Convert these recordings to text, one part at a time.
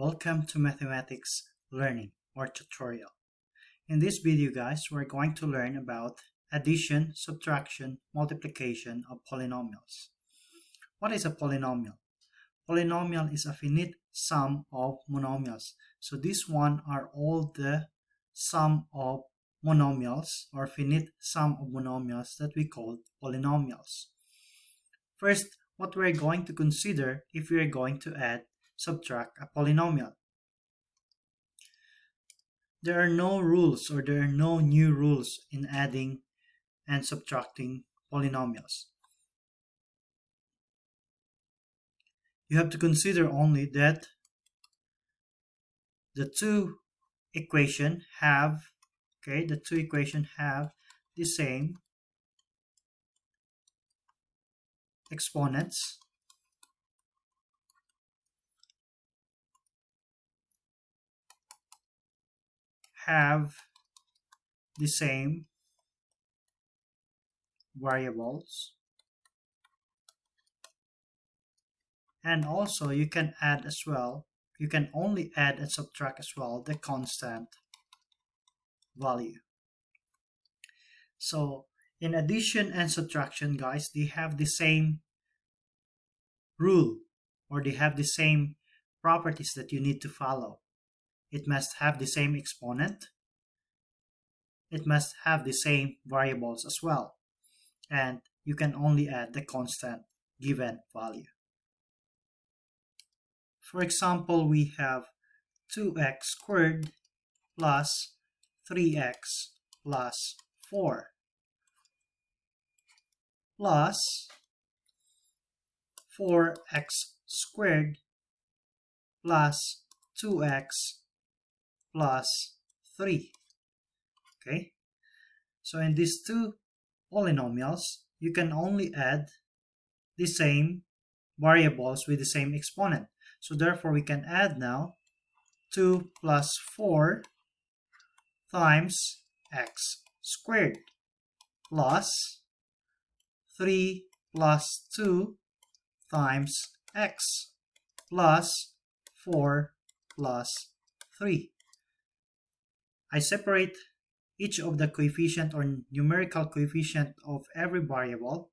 Welcome to Mathematics Learning or Tutorial. In this video guys, we're going to learn about addition, subtraction, multiplication of polynomials. What is a polynomial? Polynomial is a finite sum of monomials. So this one are all the sum of monomials or finite sum of monomials that we call polynomials. First, what we're going to consider if we're going to subtract a polynomial. There are no rules or there are no new rules in adding and subtracting polynomials. You have to consider only that the two equations have the same exponents, have the same variables, and also you can add as well, you can only add and subtract as well the constant value. So in addition and subtraction guys, they have the same rule or they have the same properties that you need to follow. It must have the same exponent, it must have the same variables as well, and you can only add the constant given value. For example, we have 2x squared plus 3x plus 4 plus 4x squared plus 2x plus 3. Okay, so in these two polynomials, you can only add the same variables with the same exponent. So therefore, we can add now 2 plus 4 times x squared plus 3 plus 2 times x plus 4 plus 3. I separate each of the coefficient or numerical coefficient of every variable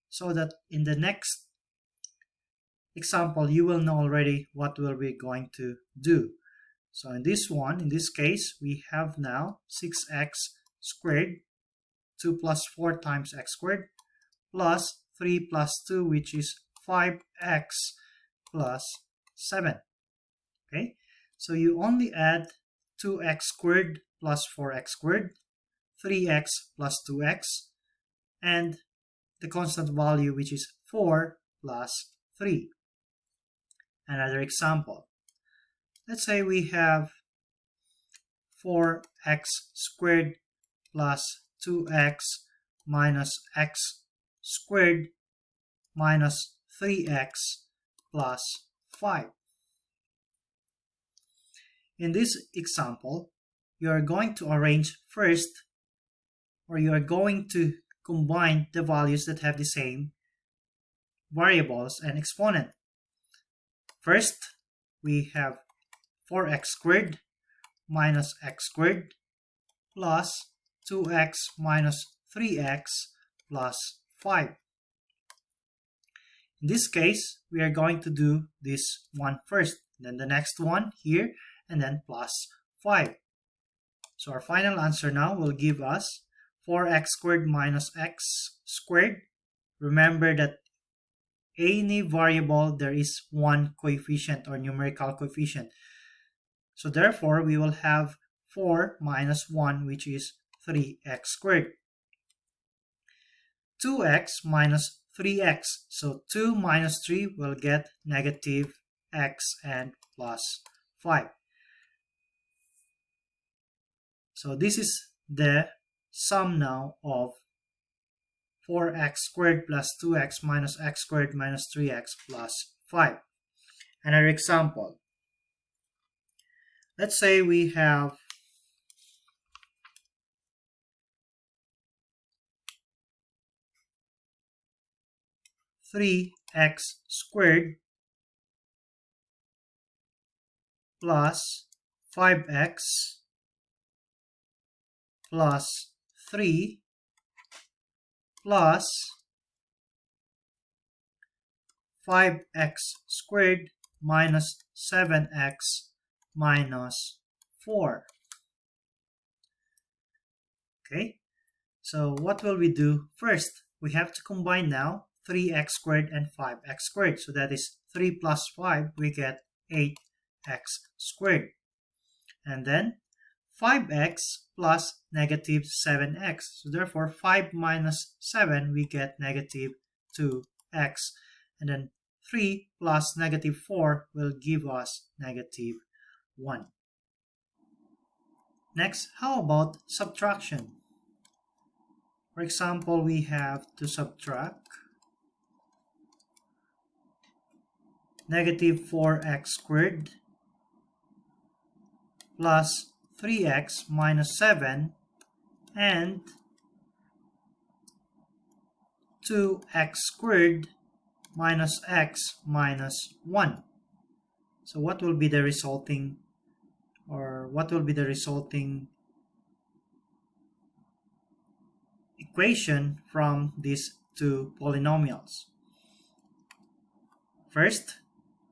so that in the next example you will know already what we're going to do. So in this case, we have now 6x squared, 2 plus 4 times x squared, plus 3 plus 2, which is 5x plus 7. Okay, so you only add 2x squared plus 4x squared, 3x plus 2x, and the constant value, which is 4 plus 3. Another example. Let's say we have 4x squared plus 2x minus x squared minus 3x plus 5. In this example, you are going to arrange first, or you are going to combine the values that have the same variables and exponent. First, we have 4x squared minus x squared plus 2x minus 3x plus 5. In this case, we are going to do this one first, then the next one here, and then plus 5. So our final answer now will give us 4x squared minus x squared. Remember that any variable, there is one coefficient or numerical coefficient. So therefore, we will have 4 minus 1, which is 3x squared. 2x minus 3x. So 2 minus 3 will get negative x and plus 5. So this is the sum now of 4x squared plus 2x minus x squared minus 3x plus 5. Another example. Let's say we have 3x squared plus 5x plus 3 plus 5x squared minus 7x minus 4. Okay, so what will we do? First, we have to combine now 3x squared and 5x squared. So that is 3 plus 5, we get 8x squared. And then 5x plus negative 7x. So therefore 5 minus 7, we get negative 2x. And then 3 plus negative 4 will give us negative 1. Next, how about subtraction? For example, we have to subtract negative 4x squared plus 3x minus 7 and 2x squared minus x minus 1. So what will be the resulting equation from these two polynomials? First,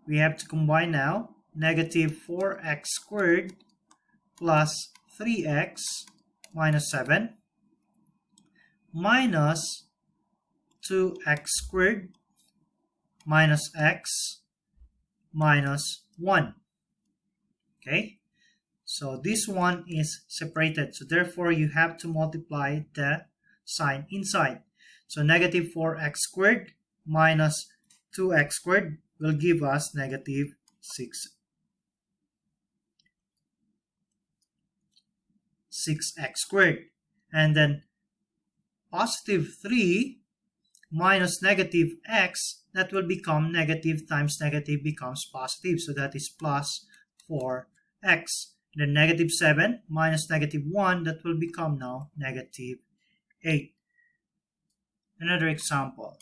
we have to combine now negative 4x squared plus 3x minus 7 minus 2x squared minus x minus 1. Okay, so this one is separated, so therefore you have to multiply the sign inside. So negative 4x squared minus 2x squared will give us negative 6x squared. And then positive 3 minus negative x, that will become negative times negative becomes positive. So that is plus 4x. Then negative 7 minus negative 1, that will become now negative 8. Another example.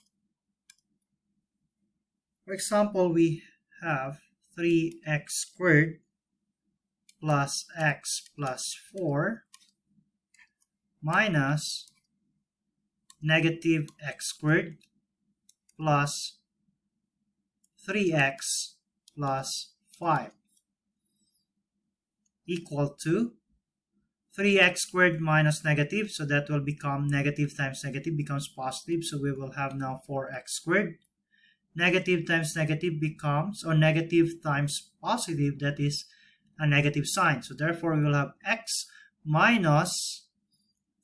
For example, we have 3x squared plus x plus 4 minus negative x squared plus 3x plus 5 equal to 3x squared minus negative, so that will become negative times negative becomes positive, so we will have now 4x squared. Negative times negative becomes, or negative times positive, that is a negative sign, so therefore we will have x minus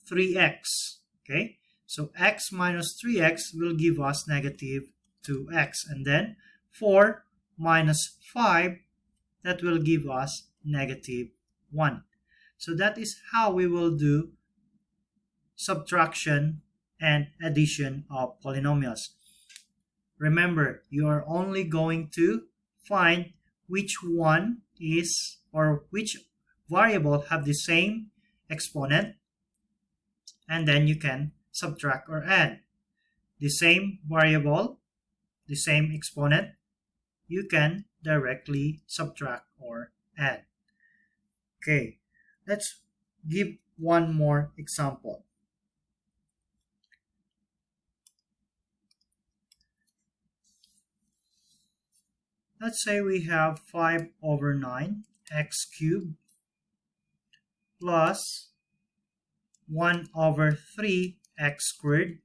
3x. Okay, so x minus 3x will give us negative 2x, and then 4 minus 5, that will give us negative 1. So that is how we will do subtraction and addition of polynomials. Remember, you are only going to find which one is, or which variable have the same exponent, and then you can subtract or add. The same variable, the same exponent, you can directly subtract or add. Okay, let's give one more example. Let's say we have 5 over 9 x cubed plus 1 over 3 x squared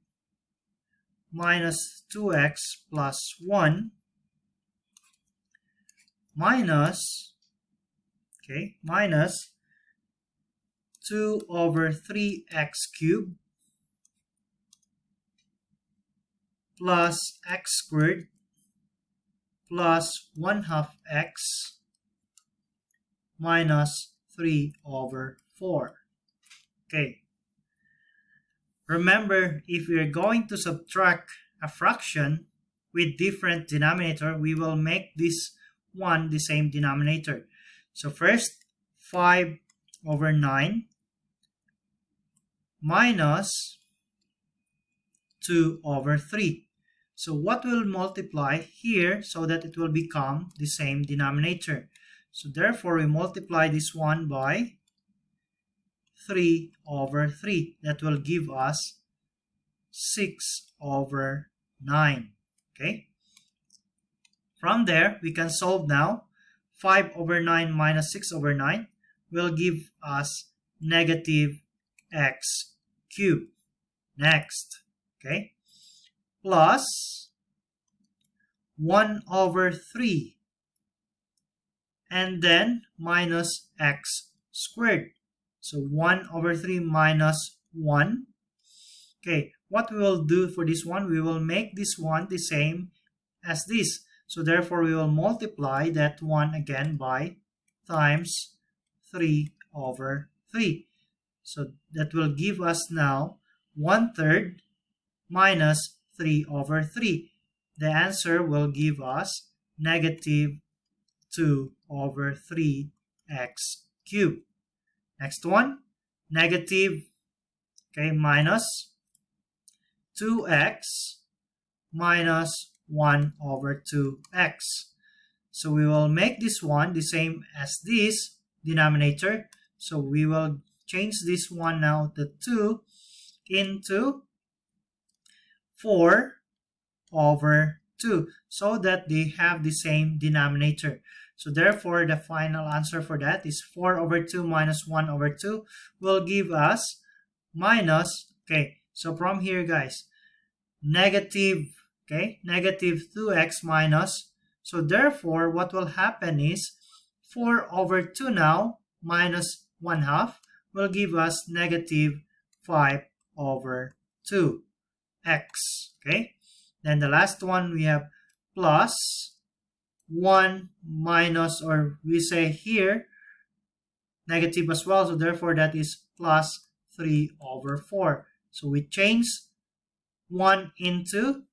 minus 2x plus 1 minus 2 over 3 x cubed plus x squared plus 1/2 x minus 3 over 4. Okay. Remember, if we are going to subtract a fraction with different denominator, we will make this one the same denominator. So first, 5 over 9 minus 2 over 3. So what will multiply here so that it will become the same denominator? So therefore, we multiply this one by 3 over 3. That will give us 6 over 9. Okay? From there, we can solve now. 5 over 9 minus 6 over 9 will give us negative x cubed. Next, okay? Plus 1 over 3 and then minus x squared. So 1 over 3 minus 1. Okay, what we will do for this one, we will make this one the same as this. So therefore, we will multiply that one again by times 3 over 3. So that will give us now 1/3 minus 3 over 3. The answer will give us negative 2 over 3x cubed. Next one, negative, okay, minus 2x minus 1 over 2x. So we will make this one the same as this denominator. So we will change this one now, the 2, into 4 over 2, so that they have the same denominator. So therefore, the final answer for that is 4 over 2 minus 1 over 2 will give us minus, okay, so from here guys, negative, okay, negative 2x minus, so therefore what will happen is 4 over 2 now minus 1/2 will give us negative 5 over 2x, okay. Then the last one we have plus 1 minus, or we say here negative as well, so therefore that is plus 3 over 4. So we change 1 into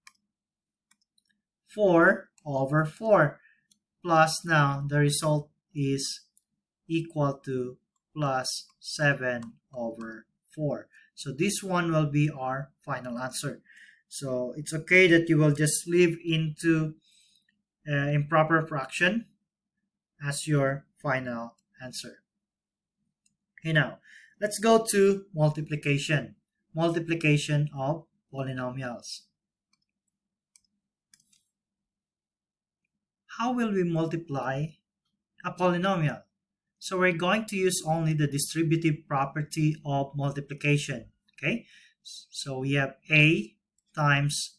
4 over 4, plus now the result is equal to plus 7 over 4. So this one will be our final answer. So it's okay that you will just leave into improper fraction as your final answer. Okay, now let's go to multiplication. Multiplication of polynomials. How will we multiply a polynomial? So we're going to use only the distributive property of multiplication. Okay, so we have a times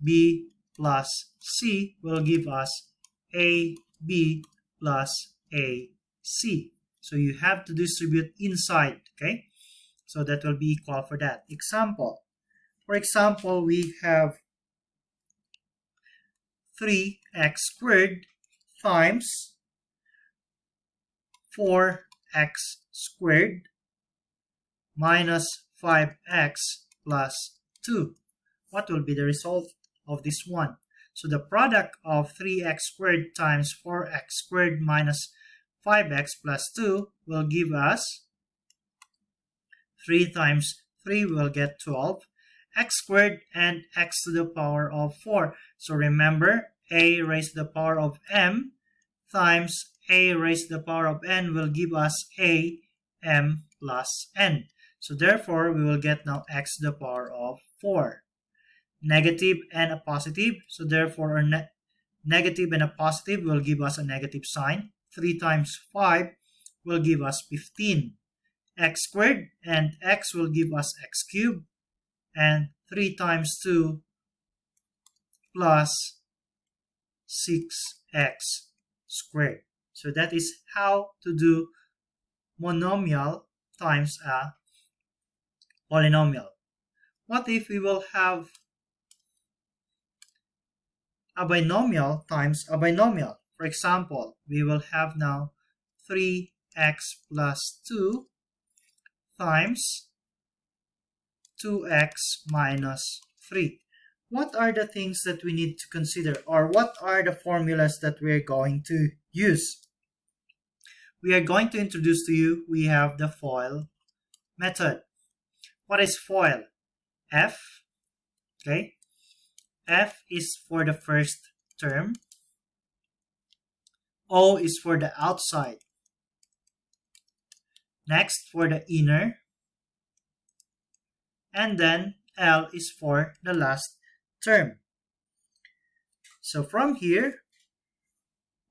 b plus c will give us ab plus ac. So you have to distribute inside, okay? So that will be equal for that. Example. For example, we have 3x squared times 4x squared minus 5x plus 2. What will be the result of this one? So the product of 3x squared times 4x squared minus 5x plus 2 will give us 3 times 3 will get 12, x squared and x to the power of 4. So remember, a raised to the power of m times a raised to the power of n will give us a m plus n. So therefore, we will get now x to the power of 4. Negative and a positive, so therefore a negative and a positive will give us a negative sign. 3 times 5 will give us 15. X squared and x will give us x cubed, and 3 times 2 plus 6x squared. So that is how to do monomial times a polynomial. What if we will have a binomial times a binomial? For example, we will have now 3x plus 2 times 2x minus 3. What are the things that we need to consider, or what are the formulas that we're going to use? We are going to introduce to you, we have the FOIL method. What is FOIL? F, okay? F is for the first term. O is for the outside. Next for the inner. And then L is for the last term. So from here,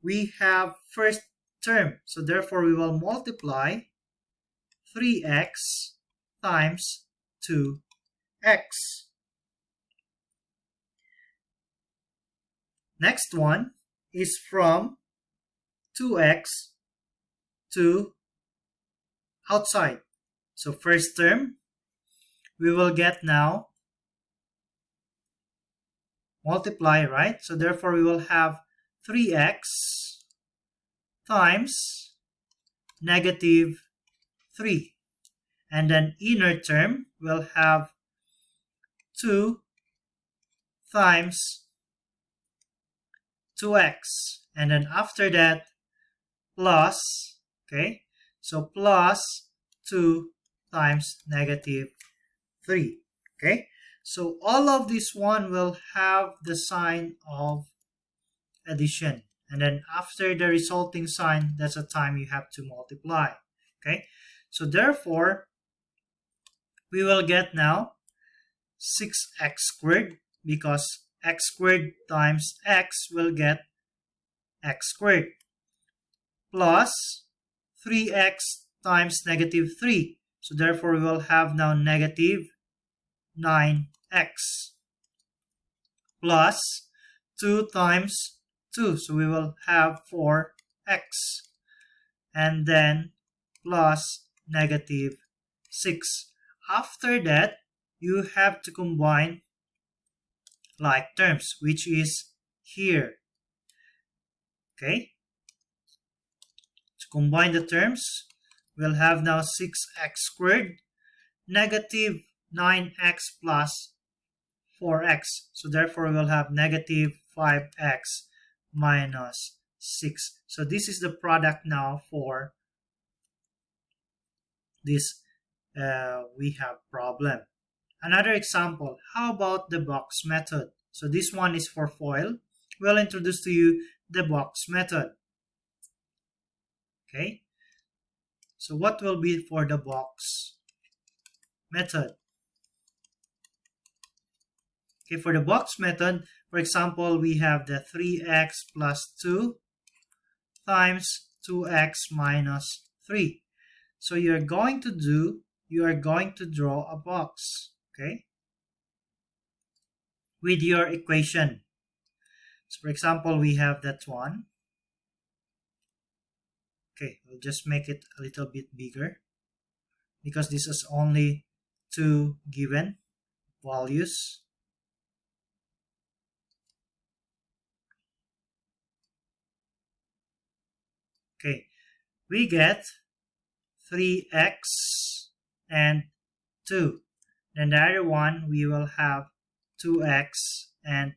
we have first term. So therefore, we will multiply 3x times 2x. Next one is from 2x to outside. So first term, we will get now multiply, right? So therefore, we will have 3x times negative 3. And then inner term will have 2 times 2x. And then after that, plus, okay? So plus 2 times negative 3, okay? So all of this one will have the sign of addition. And then after the resulting sign, that's the time you have to multiply, okay? So therefore, we will get now 6x squared, because x squared times x will get x squared, plus 3x times negative 3. So therefore, we will have now negative 9x, plus 2 times 2. So we will have 4x. And then plus negative 6. After that, you have to combine like terms, which is here. Okay? To combine the terms, we'll have now 6x squared, negative 9x plus 4x. So therefore, we'll have negative 5x minus 6. So this is the product now for this we have problem. Another example, how about the box method? So this one is for FOIL. We'll introduce to you the box method. Okay, so what will be for the box method? Okay, for the box method, for example, we have the 3x plus 2 times 2x minus 3. So you are going to draw a box, okay, with your equation. So for example, we have that one. Okay, we'll just make it a little bit bigger because this is only 2 given values. Okay, we get 3x and 2. Then the other one, we will have 2x and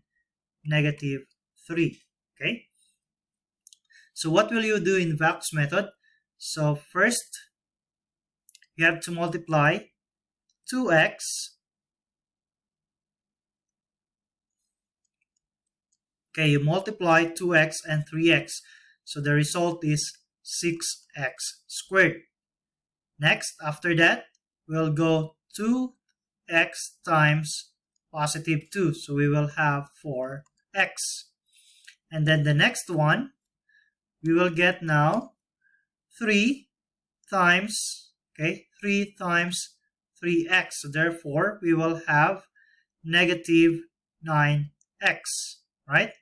negative 3. Okay, so what will you do in box method? So first, you have to multiply 2x. Okay, you multiply 2x and 3x. So the result is 6x squared. Next, after that, we'll go 2x times positive 2. So we will have 4x. And then the next one, we will get now 3 times, okay, 3 times 3x. So therefore, we will have negative 9x, right?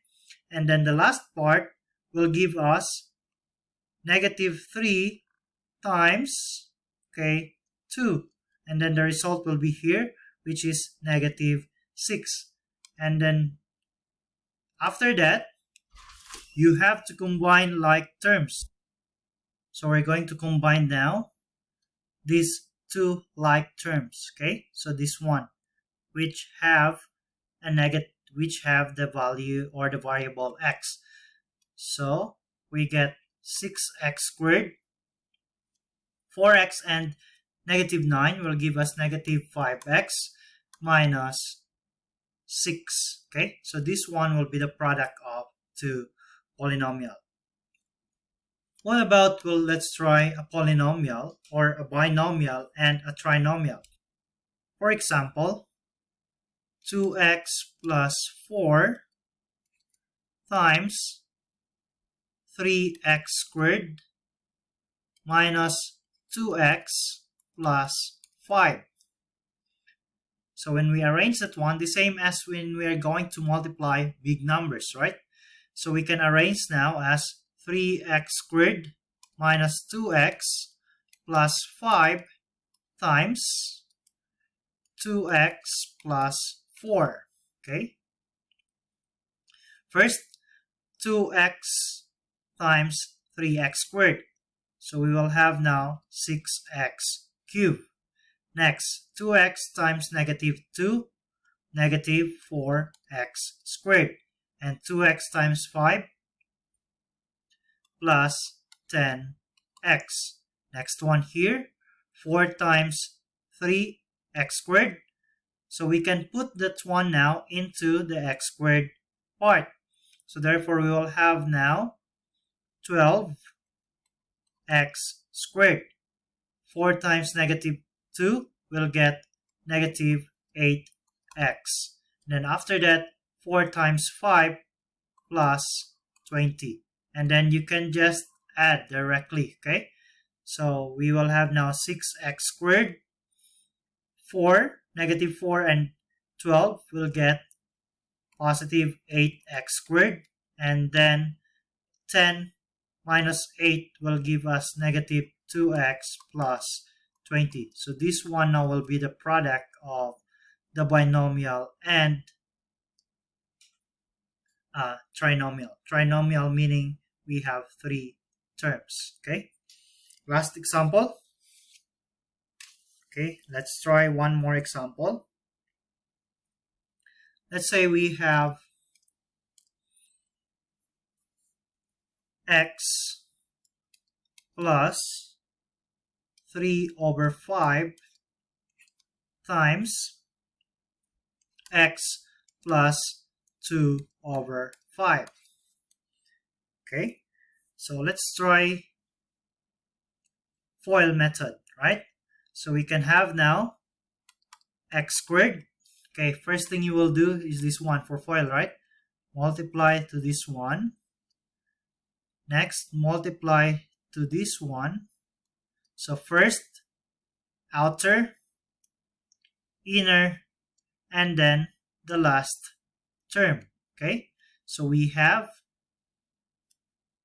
And then the last part will give us negative 3 times, okay, 2. And then the result will be here, which is negative 6. And then after that, you have to combine like terms. So we're going to combine now these two like terms, okay? So this one, which have a negative, which have the value or the variable x. So we get 6x squared, 4x and negative 9 will give us negative 5x minus 6. Okay, so this one will be the product of two polynomial. What about, well, let's try a polynomial or a binomial and a trinomial. For example, 2x plus 4 times 3x squared minus 2x plus 5. So when we arrange that one, the same as when we are going to multiply big numbers, right? So we can arrange now as 3x squared minus 2x plus 5 times 2x plus 4. Okay? First, 2x times 3x squared. So we will have now 6x cubed. Next, 2x times negative 2, negative 4x squared. And 2x times 5 plus 10x. Next one here, 4 times 3x squared. So we can put that one now into the x squared part. So therefore we will have now 12x squared. 4 times negative 2 will get negative 8x. Then after that, 4 times 5 plus 20. And then you can just add directly, okay? So we will have now 6x squared. 4, negative 4 and 12 will get positive 8x squared. And then 10 minus 8 will give us negative 2x plus 20. So this one now will be the product of the binomial and trinomial. Trinomial meaning we have 3 terms. Okay. Last example. Okay, let's try one more example. Let's say we have x plus 3 over 5 times x plus 2 over 5. Okay, so let's try FOIL method, right? So we can have now x squared. Okay, first thing you will do is this one for FOIL, right? Multiply to this one. Next, multiply to this one. So first, outer, inner, and then the last term. Okay, so we have,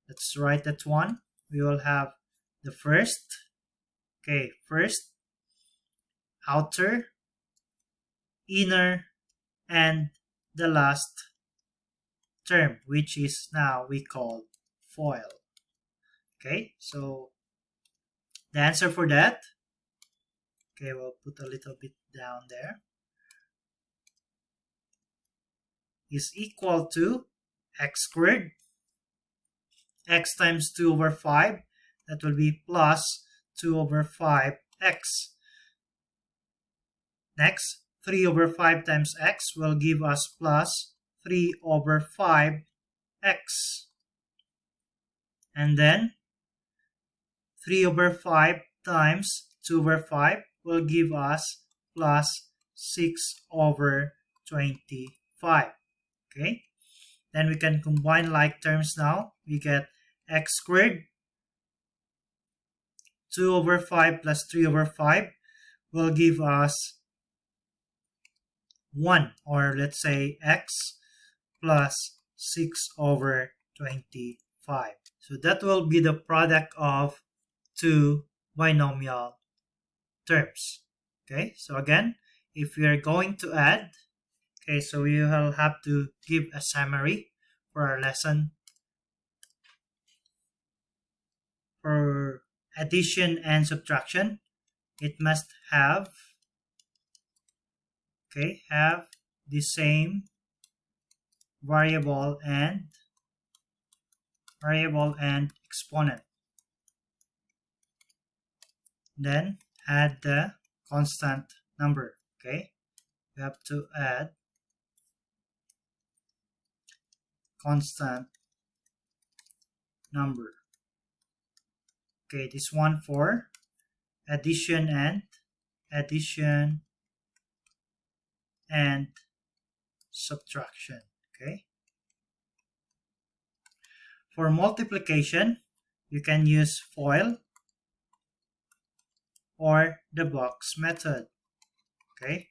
let's write that one. We will have the first, okay, first, outer, inner, and the last term, which is now we call FOIL. Okay, so the answer for that, okay, we'll put a little bit down there, is equal to x squared, x times 2 over 5, that will be plus 2 over 5x. Next, 3 over 5 times x will give us plus 3 over 5x. And then 3 over 5 times 2 over 5 will give us plus 6 over 25. Okay, then we can combine like terms now. We get x squared, 2 over 5 plus 3 over 5 will give us 1, or let's say x plus 6 over 25. So that will be the product of 2 binomial terms. Okay, so again, if we are going to add, okay, so we will have to give a summary for our lesson. For addition and subtraction, it must have, okay, have the same variable and exponent. Then add the constant number. Okay, we have to add constant number. Okay, this one for addition and subtraction. Okay. For multiplication, you can use FOIL or the box method. Okay,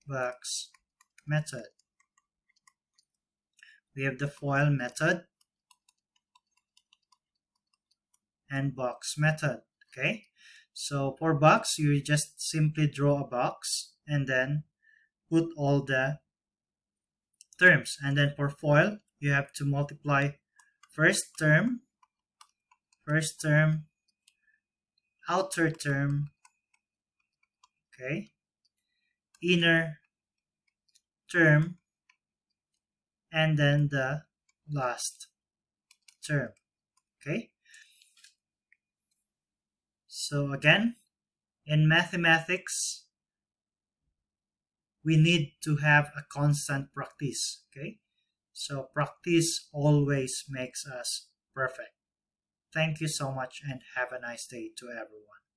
box method. We have the FOIL method and box method. Okay, so for box, you just simply draw a box and then put all the terms. And then for FOIL, you have to multiply first term, outer term, okay, inner term, and then the last term. Okay. So again, in mathematics, we need to have a constant practice. Okay. So practice always makes us perfect. Thank you so much and have a nice day to everyone.